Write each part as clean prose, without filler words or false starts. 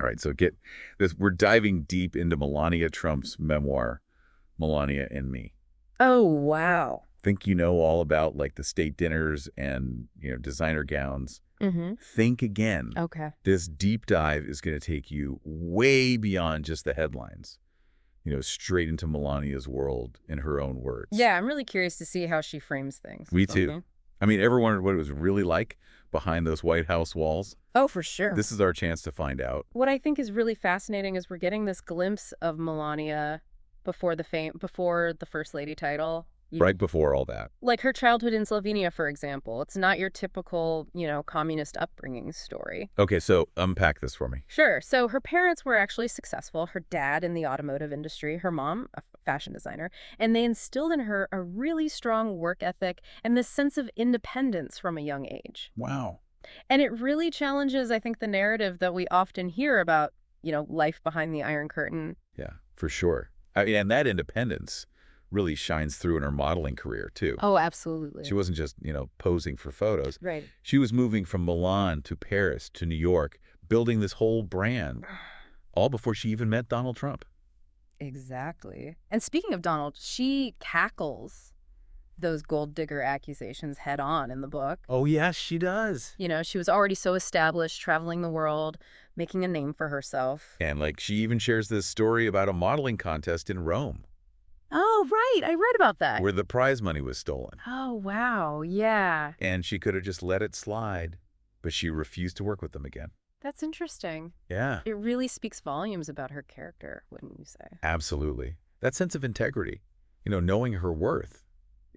All right, so get this. We're diving deep into Melania Trump's memoir, Melania and Me. Oh, wow. Think you know all about like the state dinners and, designer gowns. Mm-hmm. Think again. Okay. This deep dive is going to take you way beyond just the headlines, straight into Melania's world in her own words. Yeah, I'm really curious to see how she frames things. Me too. Okay. I mean, ever wondered what it was really like behind those White House walls? Oh, for sure. This is our chance to find out. What I think is really fascinating is we're getting this glimpse of Melania before the First Lady title. Right before all that. Like her childhood in Slovenia, for example. It's not your typical, communist upbringing story. Okay, so unpack this for me. Sure. So her parents were actually successful. Her dad in the automotive industry, her mom, a fashion designer, and they instilled in her a really strong work ethic and this sense of independence from a young age. Wow. And it really challenges, I think, the narrative that we often hear about, life behind the Iron Curtain. Yeah, for sure. And that independence really shines through in her modeling career, too. Oh, absolutely. She wasn't just, posing for photos. Right. She was moving from Milan to Paris to New York, building this whole brand, all before she even met Donald Trump. Exactly. And speaking of Donald, she cackles those gold digger accusations head on in the book. Oh, yes, she does. She was already so established, traveling the world, making a name for herself. And, she even shares this story about a modeling contest in Rome Oh, right. I read about that. where the prize money was stolen. Oh, wow. Yeah. And she could have just let it slide, but she refused to work with them again. That's interesting. Yeah, It really speaks volumes about her character, wouldn't you say? absolutely. That sense of integrity, knowing her worth,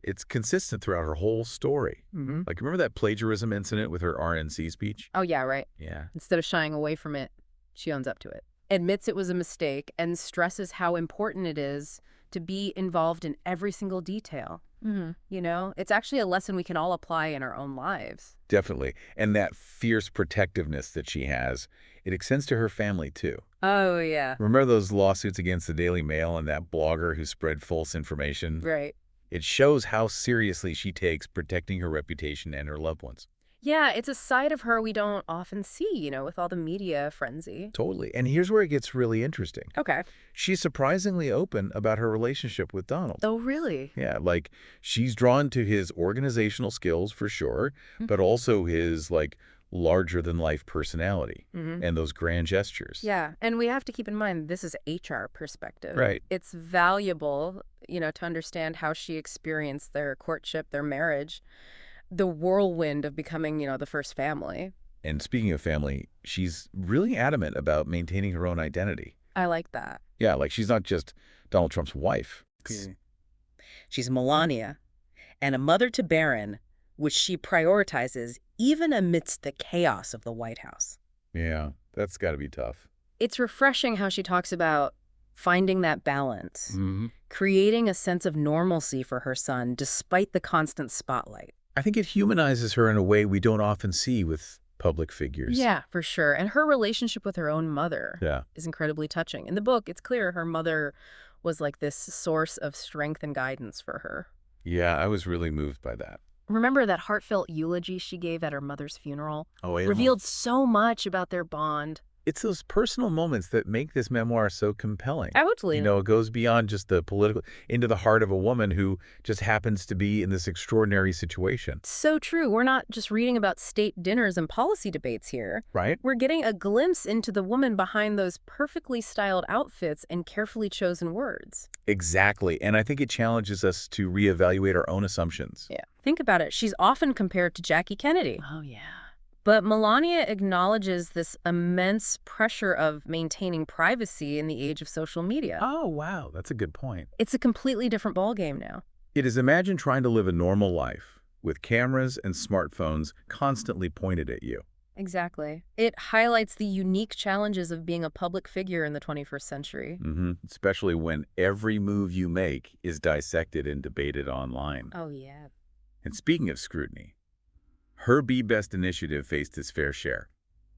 it's consistent throughout her whole story. Mm-hmm. Like, remember that plagiarism incident with her RNC speech? Oh, yeah, right. Yeah. Instead of shying away from it, she owns up to it, admits it was a mistake, and stresses how important it is to be involved in every single detail. Mm-hmm. It's actually a lesson we can all apply in our own lives. Definitely. And that fierce protectiveness that she has, it extends to her family, too. Oh, yeah. Remember those lawsuits against the Daily Mail and that blogger who spread false information? Right. It shows how seriously she takes protecting her reputation and her loved ones. Yeah, it's a side of her we don't often see, with all the media frenzy. Totally. And here's where it gets really interesting. Okay. She's surprisingly open about her relationship with Donald. Oh, really? Yeah, she's drawn to his organizational skills for sure, but also his larger-than-life personality and those grand gestures. Yeah, and we have to keep in mind this is HR perspective. Right. It's valuable, to understand how she experienced their courtship, their marriage, the whirlwind of becoming, the first family. And speaking of family, she's really adamant about maintaining her own identity. I like that. Yeah, she's not just Donald Trump's wife. She's Melania, and a mother to Barron, which she prioritizes even amidst the chaos of the White House. Yeah, that's got to be tough. It's refreshing how she talks about finding that balance, Mm-hmm. creating a sense of normalcy for her son despite the constant spotlight. I think it humanizes her in a way we don't often see with public figures. Yeah, for sure. And her relationship with her own mother Yeah. is incredibly touching. In the book, it's clear her mother was like this source of strength and guidance for her. Yeah, I was really moved by that. Remember that heartfelt eulogy she gave at her mother's funeral? Oh, yeah. Revealed so much about their bond. It's those personal moments that make this memoir so compelling. Totally. It goes beyond just the political, into the heart of a woman who just happens to be in this extraordinary situation. So true. We're not just reading about state dinners and policy debates here. Right? We're getting a glimpse into the woman behind those perfectly styled outfits and carefully chosen words. Exactly. And I think it challenges us to reevaluate our own assumptions. Yeah. Think about it. She's often compared to Jackie Kennedy. Oh, yeah. But Melania acknowledges this immense pressure of maintaining privacy in the age of social media. Oh, wow. That's a good point. It's a completely different ballgame now. It is imagine trying to live a normal life with cameras and smartphones constantly pointed at you. Exactly. It highlights the unique challenges of being a public figure in the 21st century. Especially when every move you make is dissected and debated online. Oh, yeah. And speaking of scrutiny, her Be Best initiative faced its fair share.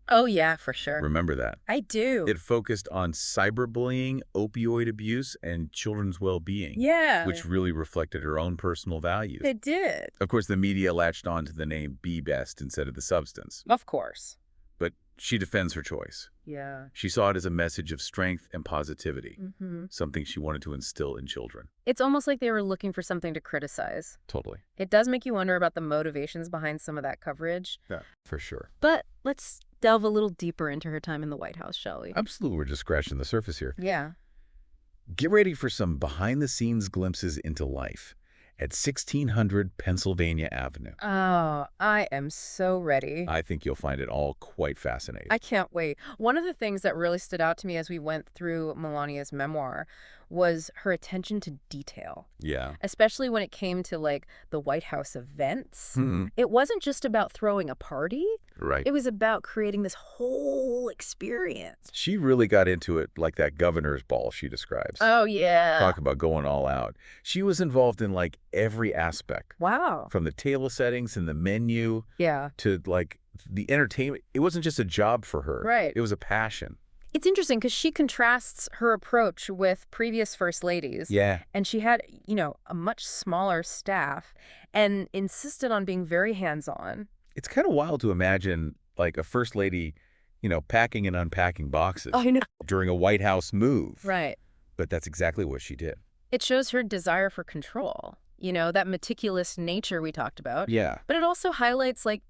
Oh, yeah, for sure. Remember that. I do. It focused on cyberbullying, opioid abuse, and children's well-being, Yeah. which really reflected her own personal values. It did. Of course, the media latched on to the name Be Best instead of the substance. Of course. but she defends her choice. Yeah. She saw it as a message of strength and positivity, Mm-hmm. something she wanted to instill in children. It's almost like they were looking for something to criticize. Totally. It does make you wonder about the motivations behind some of that coverage. Yeah, for sure. But let's delve a little deeper into her time in the White House, shall we? Absolutely, we're just scratching the surface here. Yeah. Get ready for some behind-the-scenes glimpses into life at 1600 Pennsylvania Avenue. Oh, I am so ready. I think you'll find it all quite fascinating. I can't wait. One of the things that really stood out to me as we went through Melania's memoir was her attention to detail, Yeah. especially when it came to like the White House events. It wasn't just about throwing a party. Right. It was about creating this whole experience. She really got into it like that governor's ball she describes. Oh, yeah. Talk about going all out. She was involved in like every aspect, Wow. from the table settings and the menu Yeah. to like the entertainment. It wasn't just a job for her. Right. It was a passion. It's interesting because she contrasts her approach with previous first ladies. Yeah. And she had, a much smaller staff and insisted on being very hands-on. It's kind of wild to imagine like a first lady, packing and unpacking boxes I know. during a White House move. Right. But that's exactly what she did. It shows her desire for control, that meticulous nature we talked about. Yeah. But it also highlights, like,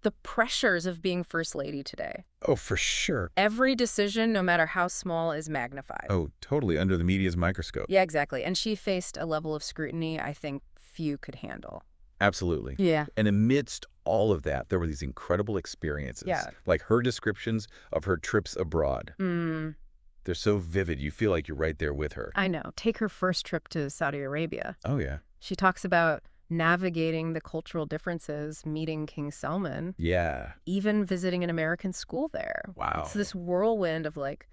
the pressures of being first lady today. Oh, for sure. Every decision, no matter how small, is magnified. Oh, totally. Under the media's microscope. Yeah, exactly. And she faced a level of scrutiny I think few could handle. Absolutely. Yeah. And amidst all of that, there were these incredible experiences. Yeah. Like her descriptions of her trips abroad. They're so vivid, you feel like you're right there with her. I know. Take her first trip to Saudi Arabia. Oh, yeah. She talks about navigating the cultural differences, meeting King Salman, Yeah. even visiting an American school there. Wow. It's this whirlwind of, like,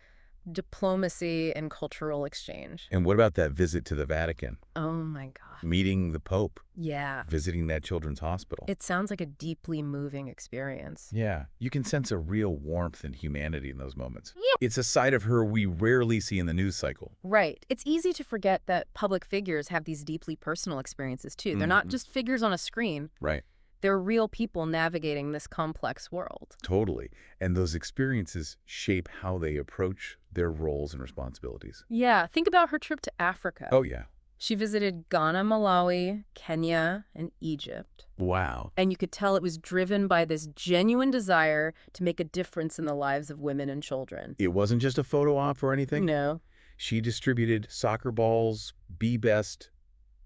diplomacy and cultural exchange. And what about that visit to the Vatican? Oh, my God. Meeting the Pope, Yeah. visiting that children's hospital. It sounds like a deeply moving experience. Yeah. You can sense a real warmth and humanity in those moments. Yeah. It's a side of her we rarely see in the news cycle. Right. It's easy to forget that public figures have these deeply personal experiences, too. They're not just figures on a screen. Right. They're real people navigating this complex world. Totally. And those experiences shape how they approach their roles and responsibilities. Yeah. Think about her trip to Africa. Oh, yeah. She visited Ghana, Malawi, Kenya, and Egypt. Wow. And you could tell it was driven by this genuine desire to make a difference in the lives of women and children. It wasn't just a photo op or anything? No. She distributed soccer balls, Be Best,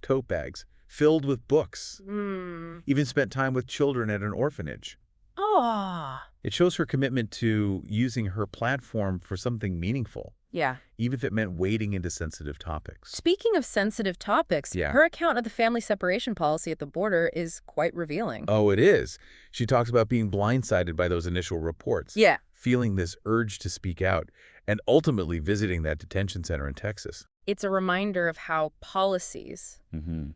tote bags filled with books. Even spent time with children at an orphanage. Oh. It shows her commitment to using her platform for something meaningful, Yeah. even if it meant wading into sensitive topics. Speaking of sensitive topics, Yeah. her account of the family separation policy at the border is quite revealing. Oh, it is. She talks about being blindsided by those initial reports. Yeah. Feeling this urge to speak out, and ultimately visiting that detention center in Texas. It's a reminder of how policies,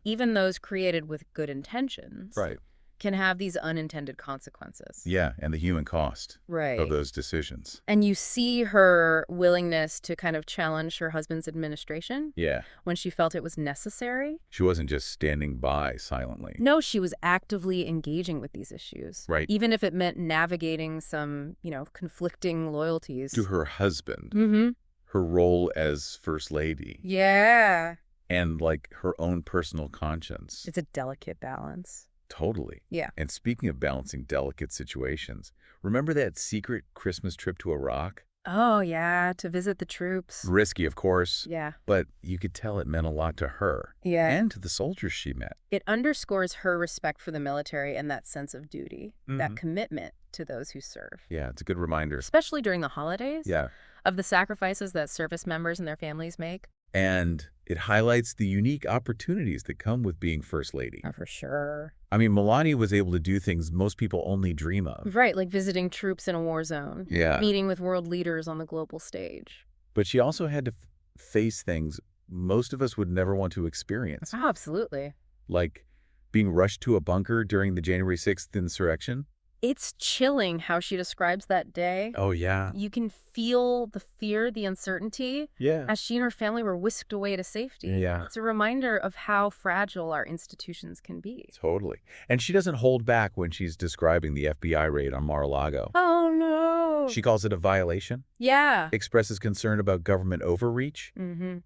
even those created with good intentions, Right. can have these unintended consequences. Yeah, and the human cost Right. of those decisions. And you see her willingness to kind of challenge her husband's administration Yeah. when she felt it was necessary. She wasn't just standing by silently. No, she was actively engaging with these issues. Right. Even if it meant navigating some, conflicting loyalties. To her husband, Mm-hmm. her role as First Lady, Yeah. and like her own personal conscience. It's a delicate balance. Totally. Yeah. And speaking of balancing delicate situations, remember that secret Christmas trip to Iraq? Oh, yeah, to visit the troops. Risky, of course, Yeah. but you could tell it meant a lot to her Yeah. and to the soldiers she met. It underscores her respect for the military and that sense of duty, that Mhm. commitment to those who serve. Yeah, it's a good reminder. Especially during the holidays. Yeah. Of the sacrifices that service members and their families make. And it highlights the unique opportunities that come with being First Lady. Oh, for sure. I mean, Melania was able to do things most people only dream of. Right, like visiting troops in a war zone. Yeah. Meeting with world leaders on the global stage. But she also had to face things most of us would never want to experience. Oh, absolutely. Like being rushed to a bunker during the January 6th insurrection. It's chilling how she describes that day. Oh, yeah. You can feel the fear, the uncertainty, Yeah. as she and her family were whisked away to safety. Yeah. It's a reminder of how fragile our institutions can be. Totally. And she doesn't hold back when she's describing the FBI raid on Mar-a-Lago. Oh, no. She calls it a violation, Yeah. expresses concern about government overreach,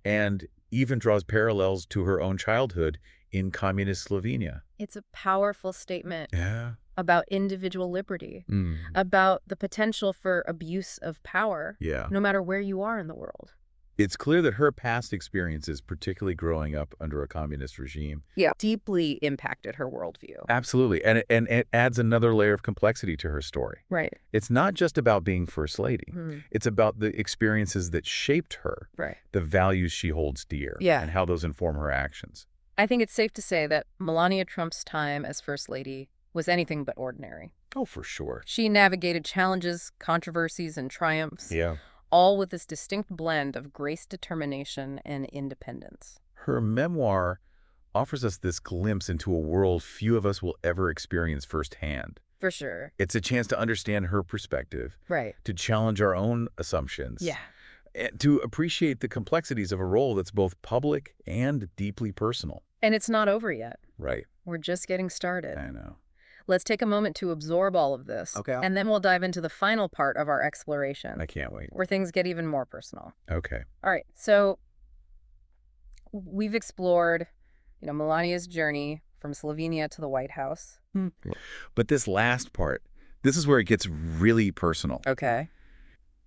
and even draws parallels to her own childhood in communist Slovenia. It's a powerful statement Yeah. about individual liberty, about the potential for abuse of power, Yeah. no matter where you are in the world. It's clear that her past experiences, particularly growing up under a communist regime, Deeply impacted her worldview. absolutely, and it adds another layer of complexity to her story. Right. It's not just about being First Lady. It's about the experiences that shaped her, Right. the values she holds dear, Yeah. and how those inform her actions. I think it's safe to say that Melania Trump's time as First Lady was anything but ordinary. Oh, for sure. She navigated challenges, controversies, and triumphs, Yeah. all with this distinct blend of grace, determination, and independence. Her memoir offers us this glimpse into a world few of us will ever experience firsthand. For sure. It's a chance to understand her perspective, Right. to challenge our own assumptions, Yeah. and to appreciate the complexities of a role that's both public and deeply personal. And it's not over yet. Right. We're just getting started. I know. Let's take a moment to absorb all of this. Okay. And then we'll dive into the final part of our exploration, I can't wait. where things get even more personal. Okay. All right. So we've explored, Melania's journey from Slovenia to the White House. But this last part, this is where it gets really personal. Okay.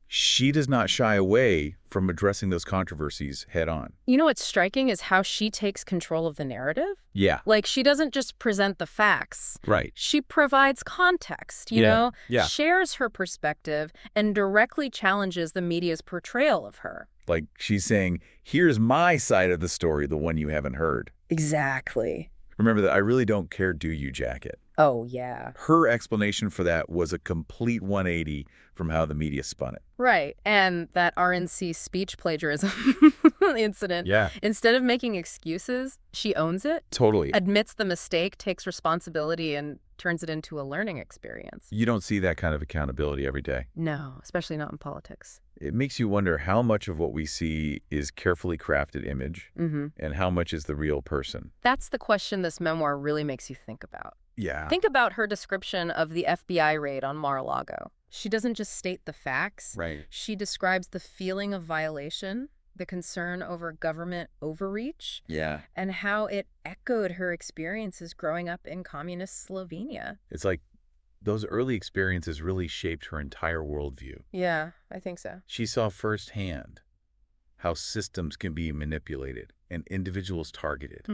She does not shy away from addressing those controversies head on. You know what's striking is how she takes control of the narrative. Yeah. Like, she doesn't just present the facts. Right. She provides context, Yeah. shares her perspective, and directly challenges the media's portrayal of her. Like she's saying, here's my side of the story, the one you haven't heard. Exactly. Remember that I really don't care, do you, jacket. Oh, yeah. Her explanation for that was a complete 180 from how the media spun it. Right. And that RNC speech plagiarism incident. Yeah. Instead of making excuses, she owns it, Totally. admits the mistake, takes responsibility, and turns it into a learning experience. You don't see that kind of accountability every day. No, especially not in politics. It makes you wonder how much of what we see is carefully crafted image and how much is the real person. That's the question this memoir really makes you think about. Yeah. Think about her description of the FBI raid on Mar-a-Lago. She doesn't just state the facts. Right. She describes the feeling of violation, the concern over government overreach, Yeah. and how it echoed her experiences growing up in communist Slovenia. It's like those early experiences really shaped her entire worldview. Yeah, I think so. She saw firsthand how systems can be manipulated and individuals targeted.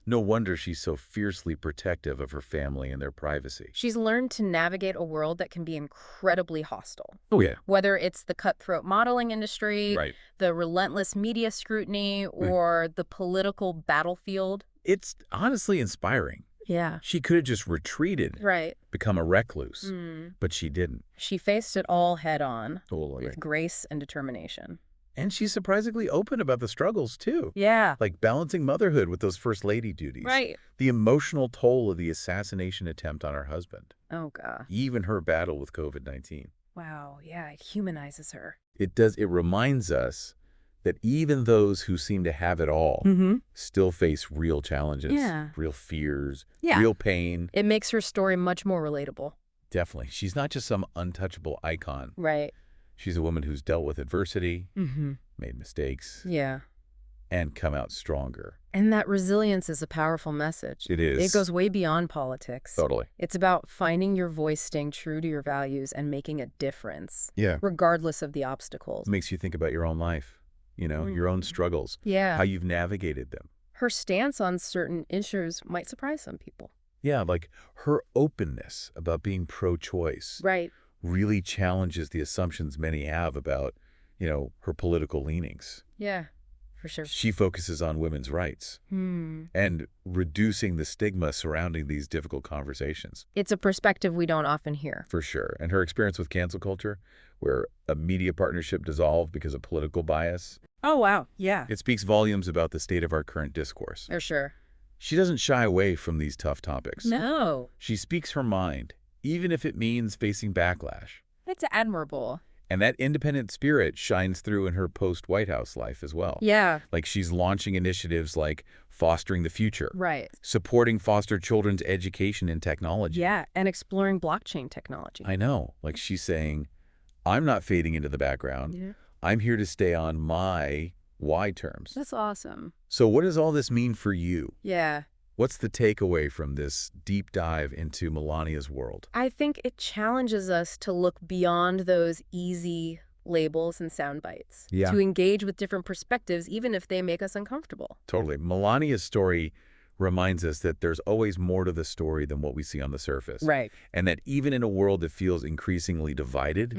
No wonder she's so fiercely protective of her family and their privacy. She's learned to navigate a world that can be incredibly hostile. Oh, yeah. Whether it's the cutthroat modeling industry, Right. the relentless media scrutiny, or the political battlefield. It's honestly inspiring. Yeah. She could have just retreated, Right. become a recluse, but she didn't. She faced it all head on Totally. with grace and determination. And she's surprisingly open about the struggles, too. Yeah. Like balancing motherhood with those first lady duties. Right. The emotional toll of the assassination attempt on her husband. Oh, God. Even her battle with COVID-19. Wow. Yeah, it humanizes her. It reminds us that even those who seem to have it all still face real challenges, Yeah. real fears, Yeah. real pain. It makes her story much more relatable. Definitely. She's not just some untouchable icon. Right. She's a woman who's dealt with adversity, Mm-hmm. made mistakes, Yeah. and come out stronger. And that resilience is a powerful message. It is. It goes way beyond politics. Totally. It's about finding your voice, staying true to your values, and making a difference, Yeah. regardless of the obstacles. It makes you think about your own life, your own struggles, Yeah. how you've navigated them. Her stance on certain issues might surprise some people. Yeah, like her openness about being pro-choice Right. really challenges the assumptions many have about, her political leanings. Yeah, for sure. She focuses on women's rights and reducing the stigma surrounding these difficult conversations. It's a perspective we don't often hear. For sure. And her experience with cancel culture, where a media partnership dissolved because of political bias, Oh, wow. Yeah. it speaks volumes about the state of our current discourse. For sure. She doesn't shy away from these tough topics. No. She speaks her mind even if it means facing backlash. It's admirable. And that independent spirit shines through in her post-White House life as well. Yeah. Like she's launching initiatives like Fostering the Future, Right. supporting foster children's education in technology. Yeah, and exploring blockchain technology. I know. Like she's saying, I'm not fading into the background. Yeah. I'm here to stay on my why terms. That's awesome. So what does all this mean for you? Yeah. What's the takeaway from this deep dive into Melania's world? I think it challenges us to look beyond those easy labels and sound bites. Yeah. To engage with different perspectives, even if they make us uncomfortable. Totally. Melania's story reminds us that there's always more to the story than what we see on the surface. Right. And that even in a world that feels increasingly divided,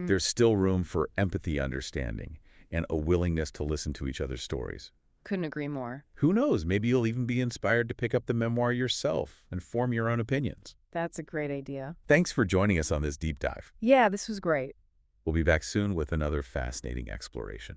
there's still room for empathy, understanding, and a willingness to listen to each other's stories. Couldn't agree more. Who knows, maybe you'll even be inspired to pick up the memoir yourself and form your own opinions. That's a great idea. Thanks for joining us on this deep dive. Yeah, this was great. We'll be back soon with another fascinating exploration.